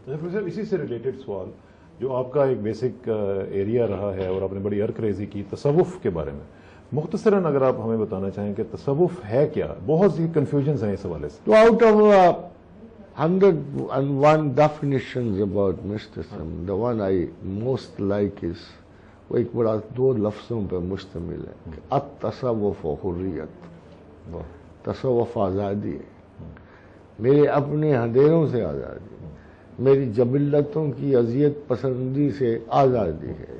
Professor اسی سے related سوال جو آپ کا ایک بیسک ایریا رہا ہے اور آپ نے بڑی عرق کی تصوف کے بارے میں مختصراً اگر آپ ہمیں بتانا چاہیں کہ تصوف ہے کیا؟ بہت سی کنفیوژنز ہیں اس حوالے سے. تو out of 101 definitions about mysticism, the one I most like is وہ ایک بڑا 2 لفظوں پہ مشتمل ہے. التصوف و حریت. تصوف آزادی ہے، میرے اپنے اندھیروں سے آزادی ہے، میری جبلتوں کی اذیت پسندی سے آزادی ہے،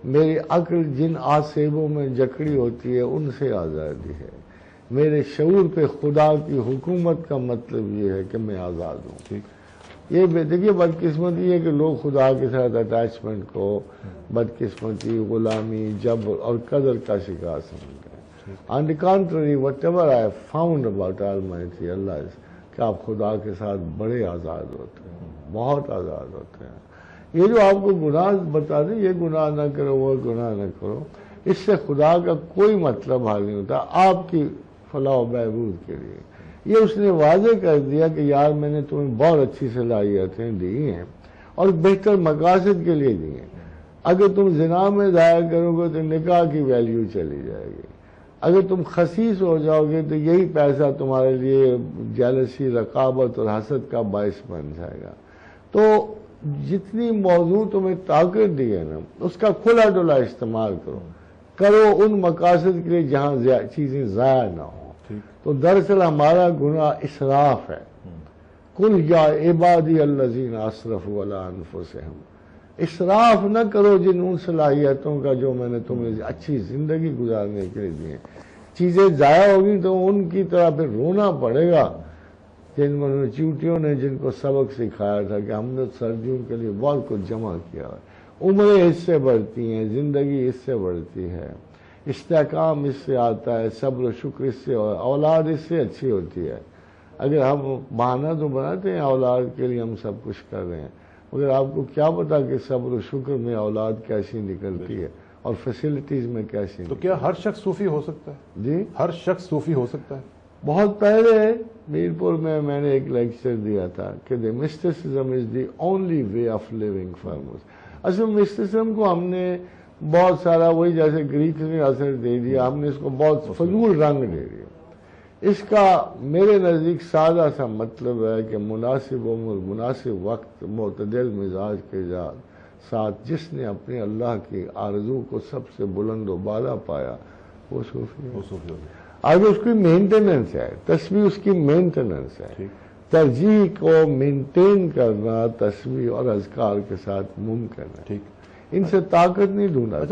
میری عقل جن آسیبوں میں جکڑی ہوتی ہے ان سے آزادی ہے، میرے شعور پہ خدا کی حکومت کا مطلب یہ ہے کہ میں آزاد ہوں. یہ دیکھیے بدقسمتی ہے کہ لوگ خدا کے ساتھ اٹیچمنٹ کو بدقسمتی، غلامی، جبر اور قدر کا شکار سمجھتے ہیں. On the contrary, whatever I have found about Almighty Allah is کہ آپ خدا کے ساتھ بڑے آزاد ہوتے ہیں، بہت آزاد ہوتے ہیں. یہ جو آپ کو گناہ بتا دیں، یہ گناہ نہ کرو، وہ گناہ نہ کرو، اس سے خدا کا کوئی مطلب حال نہیں ہوتا آپ کی فلاح و بہبود کے لیے. یہ اس نے واضح کر دیا کہ یار میں نے تمہیں بہت اچھی صلاحیتیں دی ہیں اور بہتر مقاصد کے لیے دی ہیں. اگر تم زنا میں ضائع کرو گے تو نکاح کی ویلیو چلی جائے گی. اگر تم خسیس ہو جاؤ گے تو یہی پیسہ تمہارے لیے جیلسی، رقابت اور حسد کا باعث بن جائے گا. تو جتنی موضوع تمہیں طاقت دی ہے نا، اس کا کھلا ڈلا استعمال کرو ان مقاصد کے لیے جہاں چیزیں ضائع نہ ہوں. تو دراصل ہمارا گناہ اسراف ہے. قل یا عبادی الذین اسرفوا علی انفسہم. اسراف نہ کرو ان صلاحیتوں کا جو میں نے تمہیں اچھی زندگی گزارنے کے لیے دی ہیں. چیزیں ضائع ہوگی تو ان کی طرح پھر رونا پڑے گا جن چوٹیوں نے جن کو سبق سکھایا تھا کہ ہم نے سردیوں کے لیے بہت کچھ جمع کیا ہے. عمریں اس سے بڑھتی ہیں، زندگی اس سے بڑھتی ہے، استحکام اس سے آتا ہے، صبر و شکر اس سے، اولاد اس سے اچھی ہوتی ہے. اگر ہم بہانہ تو بناتے ہیں اولاد کے لیے ہم سب کچھ کر رہے ہیں، مگر آپ کو کیا پتا کہ صبر و شکر میں اولاد کیسی نکلتی ہے اور فیسلٹیز میں کیسی. تو کیا ہر شخص صوفی ہو سکتا ہے؟ جی ہر شخص صوفی ہو سکتا ہے. بہت پہلے میرپور میں نے ایک لیکچر دیا تھا کہ the mysticism is the only way of living for us. اصل مسٹسزم کو ہم نے بہت سارا وہی جیسے گریک نے اثر دے دیا، ہم نے اس کو بہت فضول رنگ دے دیا. اس کا میرے نزدیک سادہ سا مطلب ہے کہ مناسب عمر، مناسب وقت، معتدل مزاج کے ساتھ جس نے اپنے اللہ کی آرزو کو سب سے بلند و بالا پایا وہ صوفی ہے. آگے اس کی مینٹیننس ہے، تسبیح اس کی مینٹیننس ہے. ترجیح کو مینٹین کرنا تسبیح اور اذکار کے ساتھ ممکن ہے. ان سے طاقت نہیں ڈھونڈا.